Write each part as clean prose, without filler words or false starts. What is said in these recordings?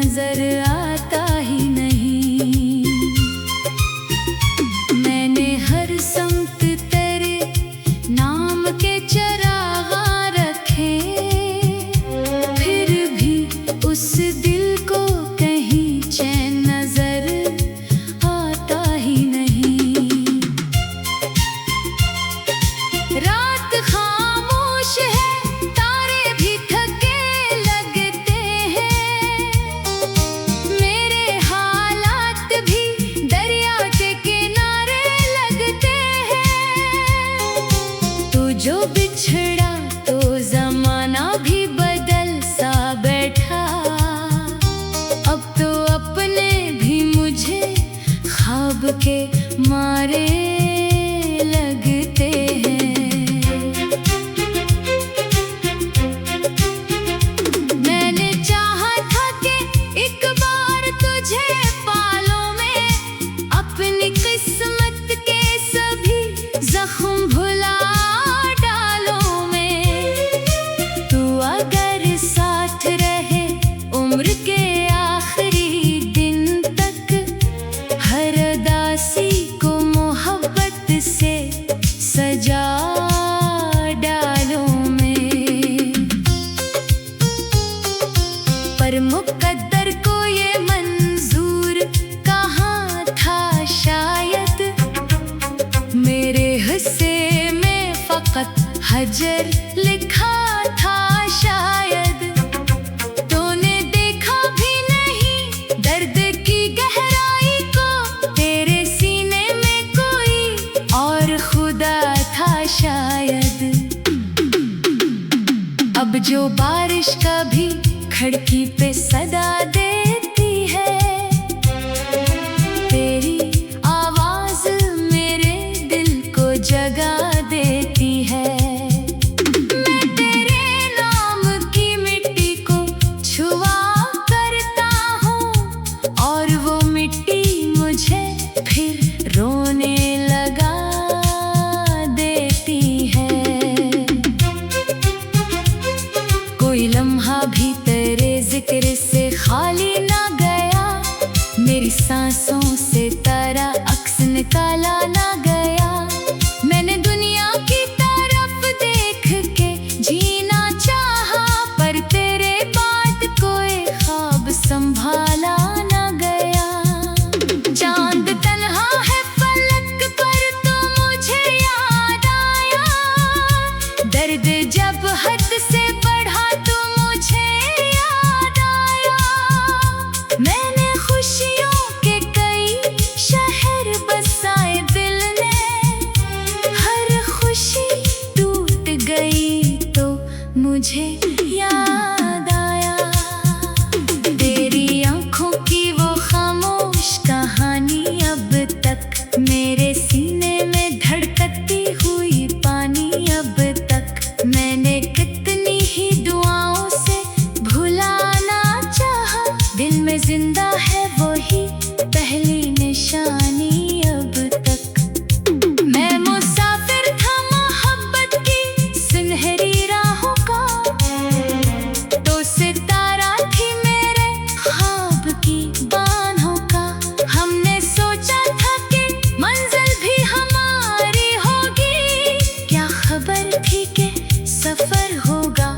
नजर आता ही नहीं। मैंने हर समत तेरे नाम के चरागा रखे, फिर भी उस दिल को कहीं चैन नजर आता ही नहीं। रात खामोश है, तारे भी थके लगते हैं, मेरे हालात भी दरिया के किनारे लगते हैं। तू जो बिछड़ा तो जमाना भी बदल सा बैठा, अब तो अपने भी मुझे ख्वाब के मारे लगते हैं। मैंने चाहा था कि एक बार तुझे पालों में, अपनी किस्मत के सभी जख्म भुला डालों में। तू अगर साथ रहे उम्र के आखिरी दिन तक, हर उदासी को मोहब्बत से सजा डालों में। पर मुकद्दर को ये मंजूर कहाँ था शायद, मेरे हिस्से में फकत हजर लिखा था शायद। तूने देखा भी नहीं दर्द की गहराई को, तेरे सीने में कोई और खुदा था शायद। अब जो बारिश कभी खिड़की पे सदा देती है, तेरी आवाज मेरे दिल को जगा देती है। मैं तेरे नाम की मिट्टी को छुआ करता हूँ, और वो मिट्टी मुझे फिर रोने लगा देती है। कोई लम्हा भी तेरे जिक्र से खाली ना गया, मेरी सांसों से तेरा अक्स निकाला ना गया। मैंने दुनिया की तरफ देख के जीना चाहा, पर तेरे बाद कोई ख्वाब संभाला ना गया। चांद तन्हा है फलक पर तो मुझे याद आया, दर्द जब हद से बढ़ा तो मुझे याद आया। मैंने खुशियों के कई शहर बसाए दिल ने, हर खुशी टूट गई तो मुझे याद आया। तेरी आंखों की वो खामोश कहानी अब तक मेरे सीने में धड़कती हुई पानी। अब तक मैंने कितनी ही दुआओं से भुलाना चाहा, दिल में जिंदा है वही पहली निशानी। अब तक मैं मुसाफिर था मोहब्बत की सुनहरी राहों का, तो सितारा थी मेरे ख्वाब की बाहों का। हमने सोचा था कि मंजिल भी हमारी होगी, क्या खबर थी कि सफर होगा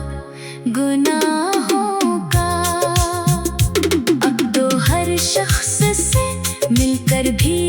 गुनाहों का। अब तो हर शख्स से मिलकर भी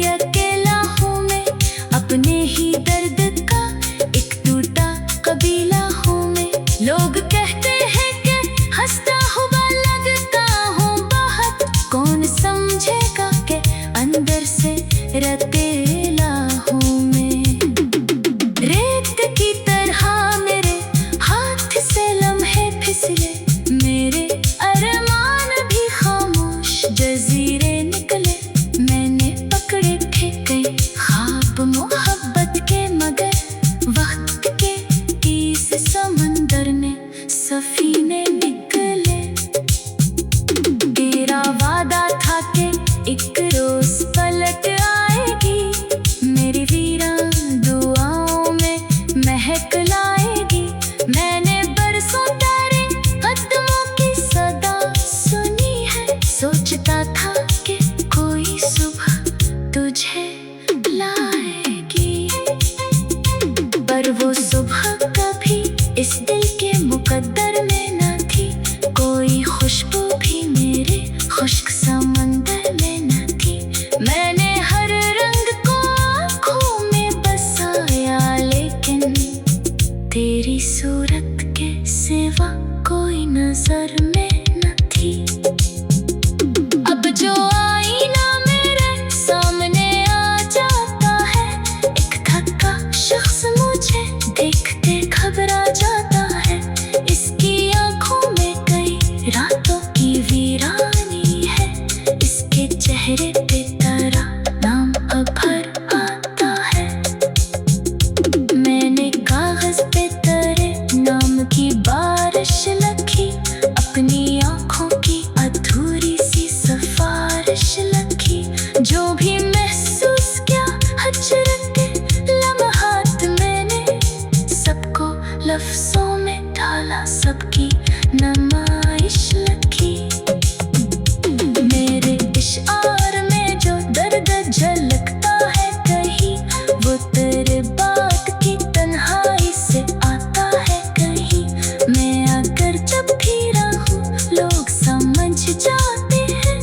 इश्आर में जो दर्द झलकता है कहीं, वो तेरे बात की तन्हाई से आता है कहीं। मैं अगर जब भी रहूं लोग समझ जाते हैं,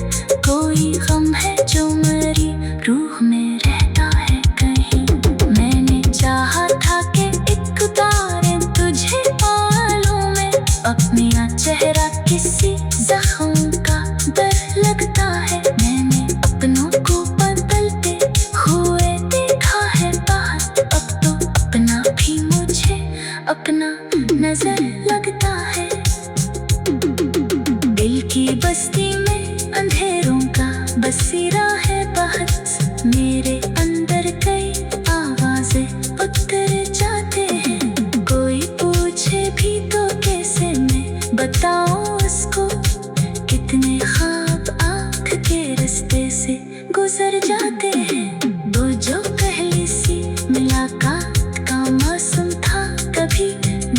कोई गम है जो मरी रूह में रहता है कहीं। मैंने चाहा था कि एक बार तुझे पालूं मैं, अपना चेहरा किसी जख्म का डर लगता है। मैंने अपनों को बदलते हुए देखा है बाहर, अब तो अपना भी मुझे अपना नजर लगता है। दिल की बस्ती में अंधेरों का बसेरा है बहुत, मेरे अंदर कई आवाजें उतर जाते हैं। कोई पूछे भी तो कैसे मैं बताऊं उसको, कितने ख्वाब आँख के रास्ते से गुजर जाते हैं। वो जो पहली सी मुलाकात का मौसम था कभी,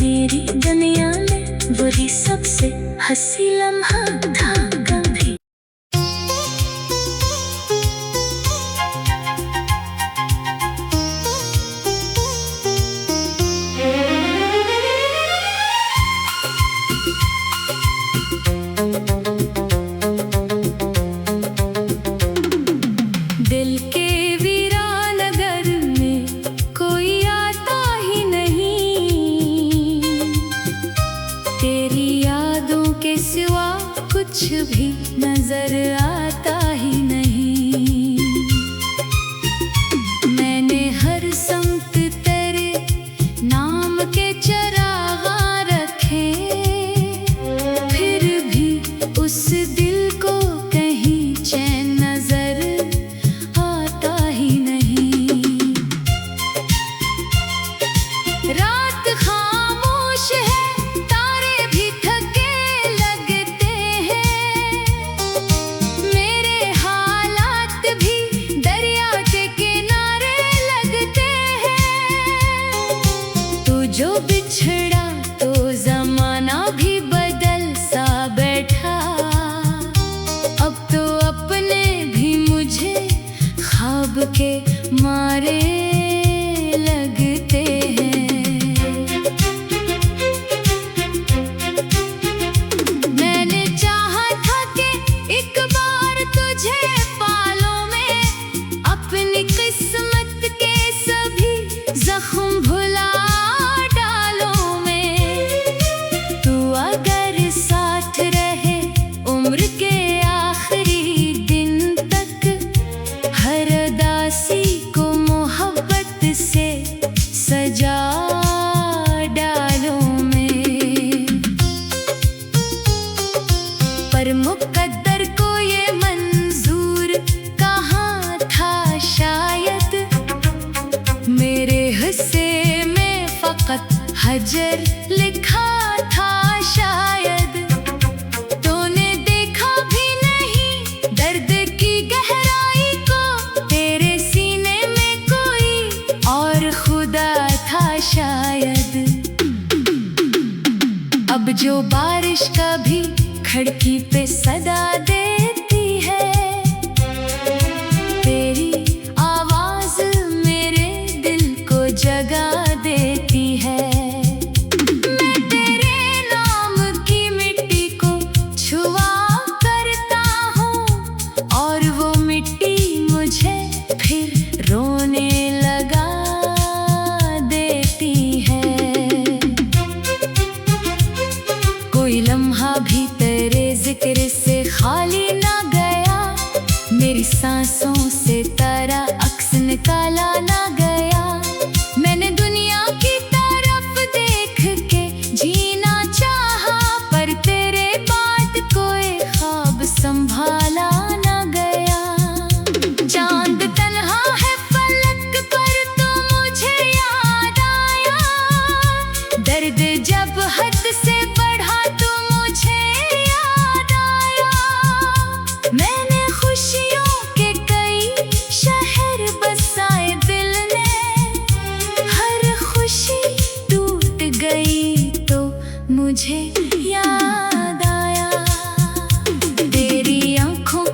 मेरी दुनिया में वही सबसे हंसी लम्हा था कभी। दिल के वीरान नगर में कोई आता ही नहीं, तेरी यादों के सिवा कुछ भी नजर आता ही नहीं। मैंने हर समत तेरे नाम के चरागा रखे, फिर भी उस दिल को कहीं चैन नजर आता ही नहीं। रात खामोश है, तारे भी थके लगते हैं, मेरे हालात भी दरिया के किनारे लगते हैं। तू जो बिछड़ा तो जमाना भी बदल सा बैठा, अब तो अपने भी मुझे ख्वाब के मारे लगते हैं। मैंने चाहा था कि एक बार तुझे पालूं मैं, अपनी किस्मत के सभी जख्म भुला डालूं मैं। तू अगर साथ रहे उम्र के आखिरी दिन तक, हर दासी को मोहब्बत से सजा डालूं मैं। पर मुकद्दर को ये मंजूर कहाँ था शायद, मेरे हिस्से में फकत हजर लिखा था शायद। तूने देखा भी नहीं दर्द की गहराई को, तेरे सीने में कोई और खुदा था शायद। अब जो बारिश कभी खिड़की पे सदा देती है, तेरी आवाज मेरे दिल को जगा देती है। मैं तेरे नाम की मिट्टी को छुआ करता हूँ, और वो मिट्टी मुझे फिर रोने लगा देती है। कोई लम्हा भी तेरे जिक्र से खाली ना गया, मेरी सांसों से तेरा अक्स निकाला ना गया। मैंने दुनिया की तरफ देख के जीना चाहा, पर तेरे बाद कोई ख्वाब संभाला ना गया। चांद तन्हा है फलक पर तो मुझे याद आया, दर्द जब हद से बढ़ा तो मुझे याद आया। मैंने खुशियों के कई शहर बसाए दिल ने, हर खुशी टूट गई तो मुझे याद आया। तेरी आंखों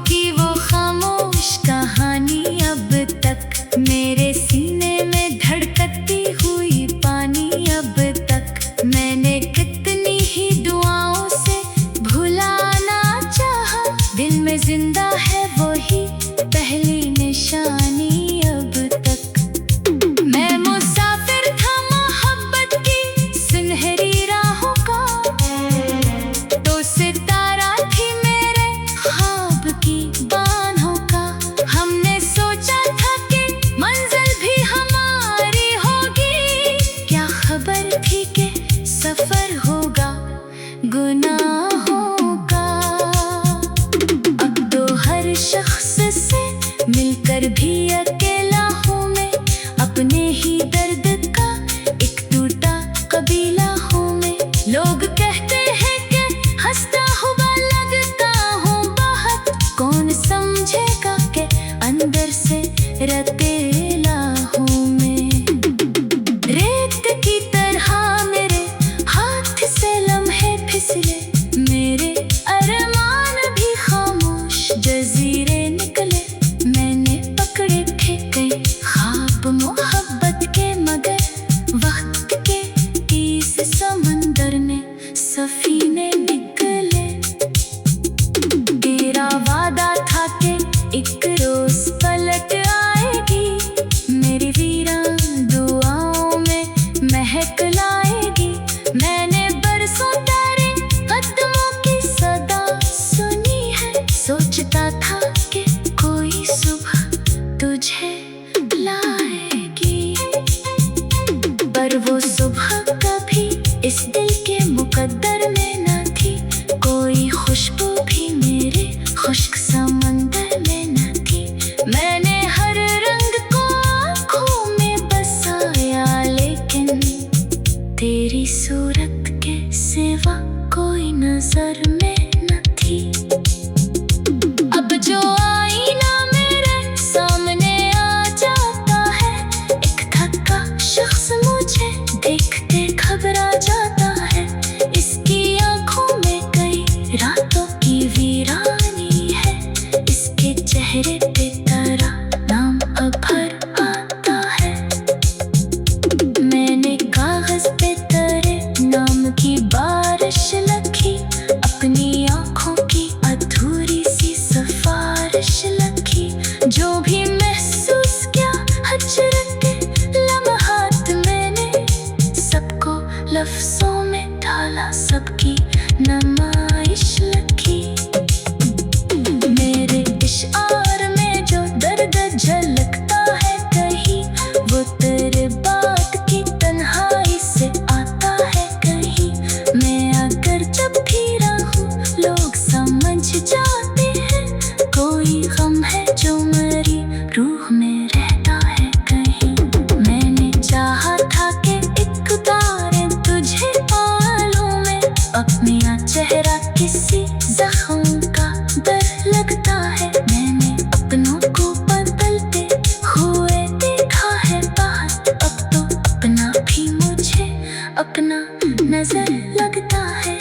मेरा है वही पहली निशानी अब तक। मैं मुसाफिर था मोहब्बत की सुनहरी राहों का, तो सितारा थी मेरे ख्वाब की बाहों का। हमने सोचा था कि मंजिल भी हमारी होगी, क्या खबर थी कि सफर होगा गुनाहों का। अब तो हर शख्स से मिलकर भी अकेला हूँ मैं, अपने ही दर्द का एक टूटा कबीला हूँ मैं। लोग कहते हैं कि हंसता हुआ लगता हूँ बहुत, कौन समझेगा कि अंदर से रतेला हूँ मैं। रेत की तरह मेरे हाथ से लम्हे फिसले, मेरे अरमान भी खामोश जजीरे निकले। मैंने पकड़े थे कई ख्वाब मोहब्बत के, मगर वक्त के इस समंदर में सफीने निकले। तेरा वादा था कि एक रोज पलट आएगी, मेरी वीरान दुआओं में महक लाएगी। मैंने बरसों तेरे कदमों की सदा सुनी है, सोचता था कि कोई सुबह तुझे लाएगी, पर वो सुबह कभी इस दिल के मुकद्दर में न थी। कोई खुशबू भी मेरे खुश्क समंदर में न थी। मैंने हर रंग को आँखों में बसाया, लेकिन तेरी सूरत के सिवा कोई नजर में न थी। अब जो आईना मेरे सामने आ जाता है, एक थका शख्स मुझे देखते घबरा जाता है। इसकी आंखों में कई रातों की वीरानी है, इसके चेहरे पे तेरा नाम अभर आता है। मैंने कागज पे तेरे नाम की बारिश लिखी, अपनी आंखों की अधूरी सी सिफारिश लिखी। जो भी महसूस किया हजरत के लम्हात मैंने, सबको लफ्जों में ढाला, सबकी नमाइश लिखी। मेरे इशार में जो दर्द झलकता है कहीं, वो तेरे बात की तन्हाई से आता है कहीं। मैं अगर जब भी रहूं लोग समझ जाते हैं, कोई गम है जो मेरी रूह में रहता है कहीं। मैंने चाहा था कि एक बार तुझे पालूं मैं, अपना चेहरा किसी जख्म का डर लगता है। मैंने अपनों को बदलते हुए देखा है बहुत, अब तो अपना भी मुझे अपना नजर लगता है।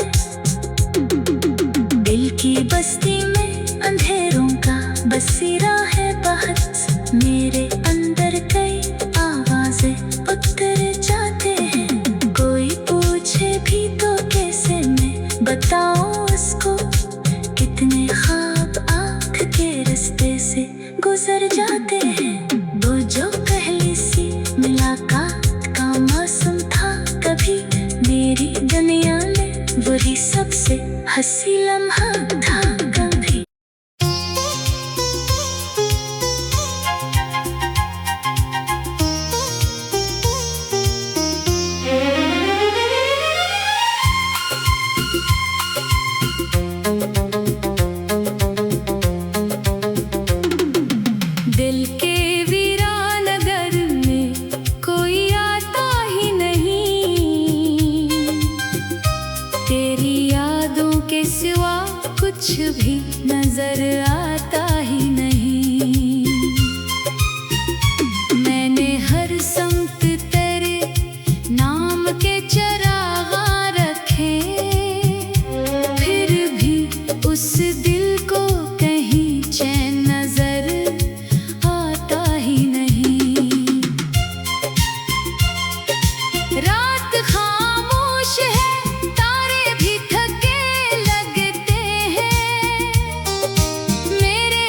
दिल की बस्ती में अंधेरों का बसेरा है बहुत, मेरे अंदर कई आवाजें उतर जाते हैं। कोई पूछे भी तो कैसे मैं बताऊं उसको, कितने ख्वाब आँख के रास्ते से गुजर जाते हैं। वो जो पहली सी मुलाकात का मौसम था कभी, मेरी दुनिया में वही सबसे हंसी लम्हा था कभी। दिल के वीरान नगर में कोई आता ही नहीं, तेरी यादों के सिवा कुछ भी नजर आता ही नहीं। मैंने हर समत तेरे नाम के चरागा रखे, फिर भी उस दिल को कहीं चैन नजर आता ही नहीं। रात खामोश है, तारे भी थके लगते हैं, मेरे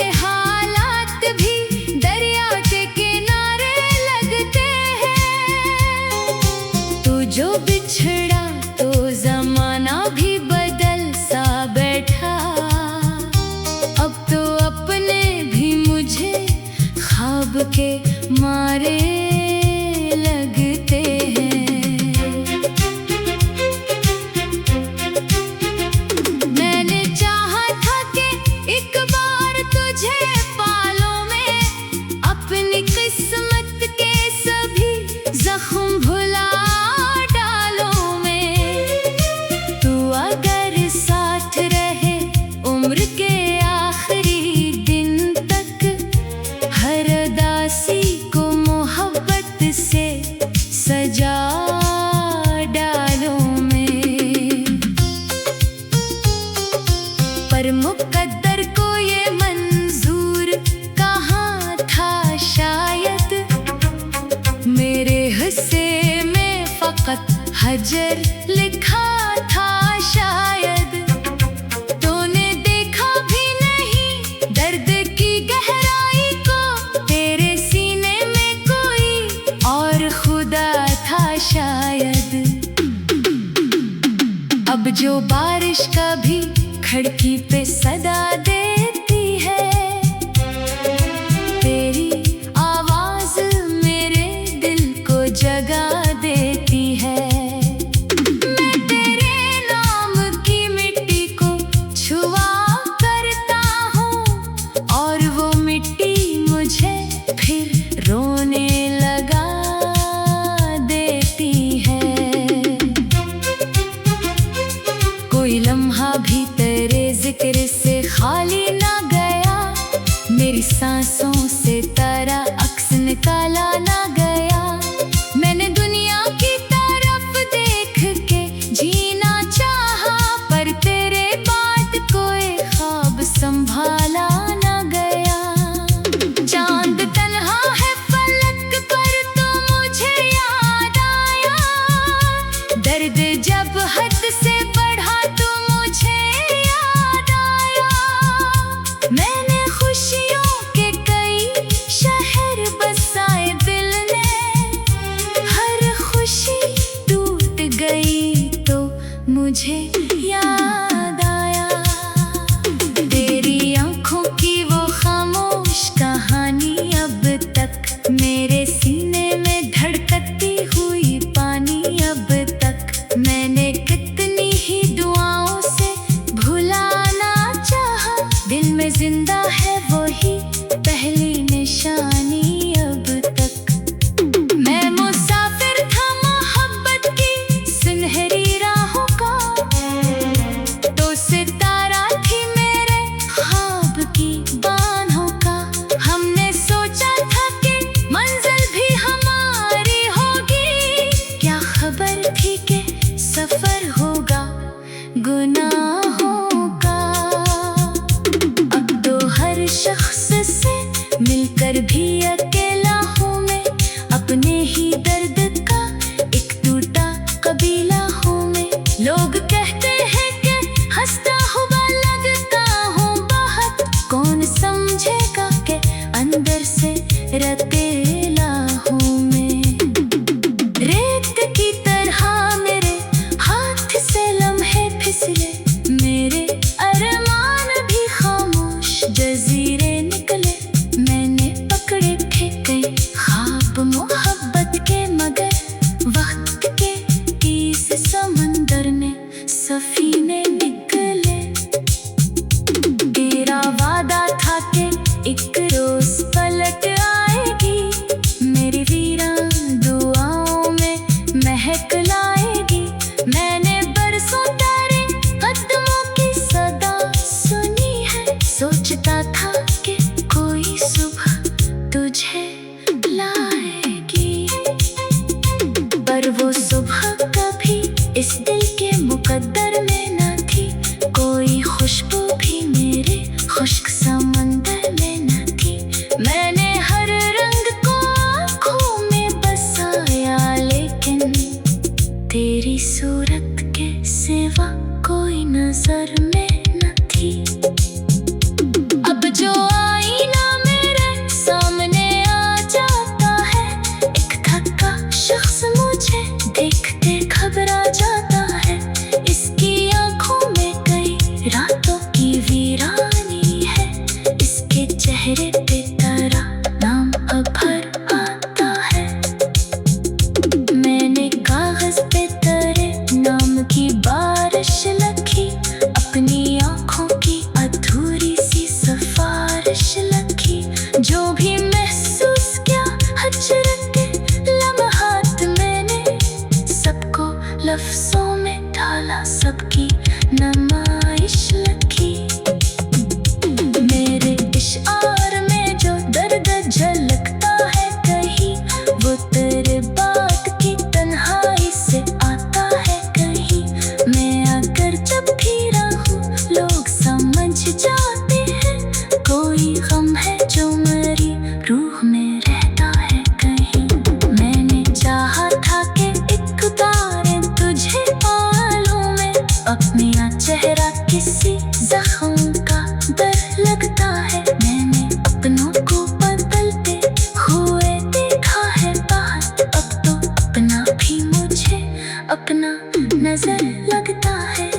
ख्वाब के मारे लगते हैं। मैंने चाहा था कि एक बार तुझे पालों में, अपनी किस्मत के सभी जख्म भुला डालों में। तू अगर साथ रहे उम्र के आखिरी दिन तक, हर दासी को मोहब्बत से सजा डालों में। पर मुकद्दर को ये मंजूर कहाँ था शायद, मेरे हिस्से में फकत हजर लिखा था शायद। तूने देखा भी नहीं दर्द की गहराई को, तेरे सीने में कोई और खुदा था शायद। अब जो बारिश कभी खिड़की पे सदा देती है, तेरी आवाज मेरे दिल को जगा देती है। मैं तेरे नाम की मिट्टी को छुआ करता हूँ, और वो मिट्टी मुझे फिर रोने लगा देती है। कोई लम्हा भी तेरे जिक्र से खाली ना गया, मेरी सांसों से तेरा अक्स निकाला ना गया। मैंने दुनिया की तरफ देख के जीना चाहा, पर तेरे बाद कोई ख्वाब संभाला ना गया। चांद तन्हा है फलक पर तो मुझे याद आया, दर्द जब हद से बढ़ा तो मुझे याद आया। मैंने खुशियों के कई शहर बसाए दिल ने, हर खुशी टूट गई तो मुझे याद आया। तेरी आंखों की वो खामोश कहानी अब तक मेरे सीने में धड़कती हुई पानी। अब तक मैंने कितनी ही दुआओं से भुलाना चाहा, दिल में जिंदा है वही पहली निशानी। अब तक मैं मुसाफिर था मोहब्बत की सुनहरी राहों का, तो सितारा थी मेरे ख्वाब की बाहों का। हमने सोचा था कि मंजिल भी हमारी होगी, क्या खबर थी कि सफर होगा गुनाहों का। अब तो हर शख्स से मिलकर भी अकेला हूँ मैं, अपने ही दर्द का एक टूटा कबीला हूँ मैं। लोग कहते हैं कि हंसता हुआ लगता हूँ बहुत, कौन समझेगा कि अंदर से रतेला हूँ मैं। रेत की तरह मेरे हाथ से लम्हे फिसले, मेरे अरमान भी खामोश जजीरे निकले। मैंने पकड़े थे कई ख्वाब मोहब्बत के, मगर वक्त के इस समंदर ने सफीने निकले। तेरा वादा था कि एक रोज पलट आएगी, मेरी वीरान दुआओं में महक लाएगी। मैंने बरसों तेरे कदमों की सदा सुनी है, सोचता था कि कोई सुबह तुझे लाएगी, पर वो सुबह कभी इस दिल के मुकद्दर में न थी। कोई खुशबू भी मेरे खुश्क समंदर में न थी। मैंने हर रंग को आँखों में बसाया, लेकिन तेरी सूरत के सिवा कोई नजर में न थी। अब जो आईना मेरे सामने आ जाता है, एक थका शख्स मुझे देखते घबरा जाता है। इसकी आंखों में कई रातों की वीरानी है, इसके चेहरे पे तेरा नाम अब गम है जो मरी रूह में रहता है कहीं। मैंने चाहा था कि एक बार तुझे पालूं मैं, अपना चेहरा किसी जख्म का डर लगता है। मैंने अपनों को बदलते हुए देखा है बाहर, अब तो अपना भी मुझे अपना नजर लगता है।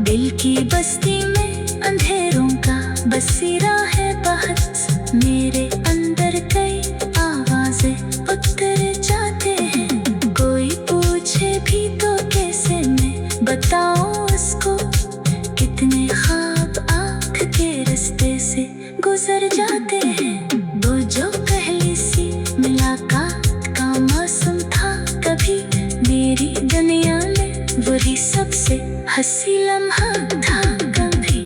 दिल की बस्ती में अंधेरों का बसेरा है बहस, मेरे अंदर कई आवाजें उतर जाते हैं। कोई पूछे भी तो कैसे मैं बताऊं उसको, कितने ख्वाब आँख के रास्ते से गुजर जाते हैं। वो जो पहली सी मुलाकात का मौसम था कभी मेरी दुनिया में, वही सबसे हंसी लम्हा था कभी।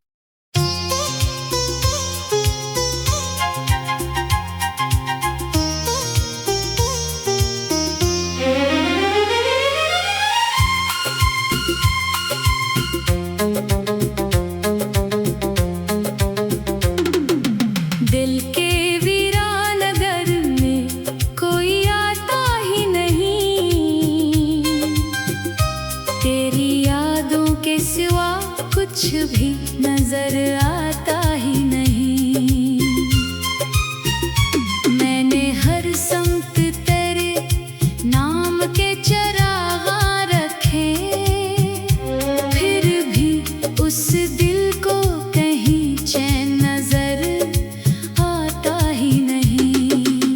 दिल के वीरान नगर में कोई आता ही नहीं, तेरी यादों के सिवा कुछ भी नजर आता ही नहीं। मैंने हर समत तेरे नाम के चरागा रखे, फिर भी उस दिल को कहीं चैन नजर आता ही नहीं।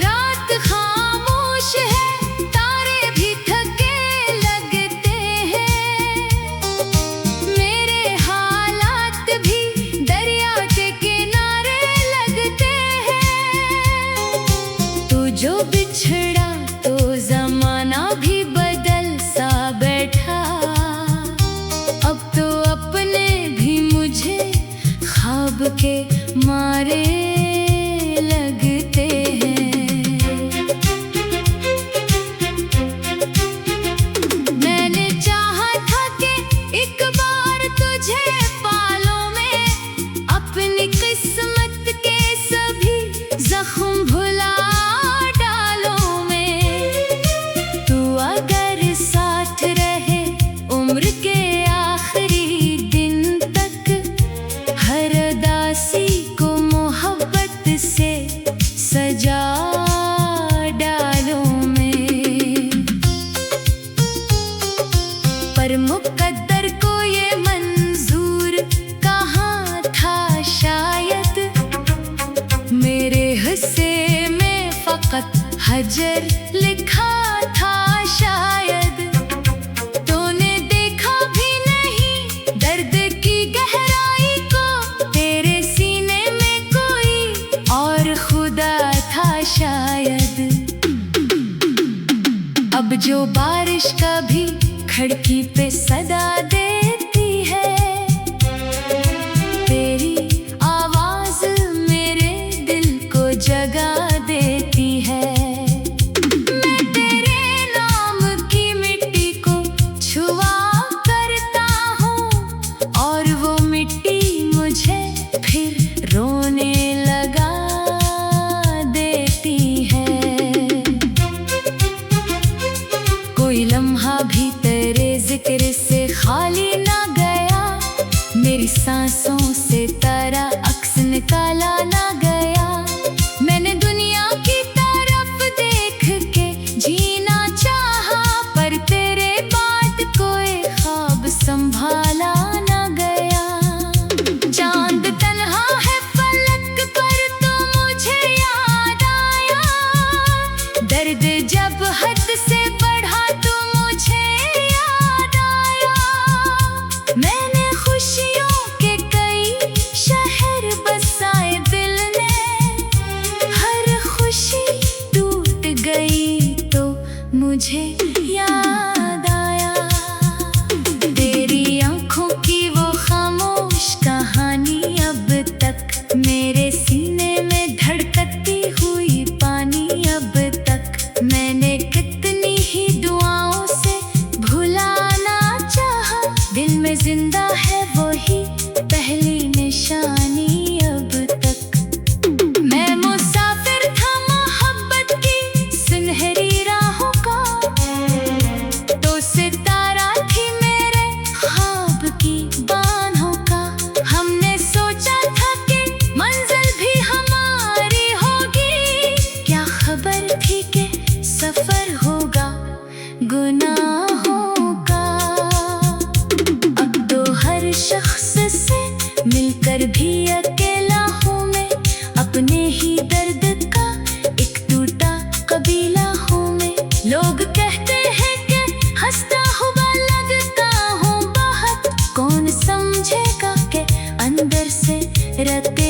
रात खामोश है, तारे भी थके लगते हैं, मेरे हालात भी दरिया के किनारे लगते हैं। तू जो बिछड़ा तो जमाना भी बदल सा बैठा, अब तो अपने भी मुझे ख्वाब के मारे लगते हैं। मैंने चाहा था कि एक बार तुझे पालूं मैं, अपनी किस्मत के सभी जख्म भुला डालूं मैं। तू अगर साथ रहे उम्र के आखिरी दिन तक, हर दासी को मोहब्बत से सजा डालूं मैं। पर मुकद्दर को ये मंजूर कहाँ था शायद, मेरे हिस्से में फकत हजर लिखा था शायद। तूने देखा भी नहीं दर्द की गहराई को, तेरे सीने में कोई और खुदा था शायद। अब जो बारिश कभी खिड़की पे सदा देती है, तेरी आवाज मेरे दिल को जगा देती है। मैं तेरे नाम की मिट्टी को छुआ करता हूँ, और वो मिट्टी मुझे फिर रोने लगा देती है। कोई लम्हा भी तेरे जिक्र से खाली ना गया, मेरी सांसों से तेरा अक्स निकाला ना गया। मैंने दुनिया की तरफ देख के जीना चाहा, पर तेरे बाद कोई ख्वाब संभाला ना गया। चांद तन्हा है फलक पर तो मुझे याद आया, दर्द जब हद से बढ़ा तो मुझे याद आया। मैंने खुशियों के कई शहर बसाए दिल ने, रहते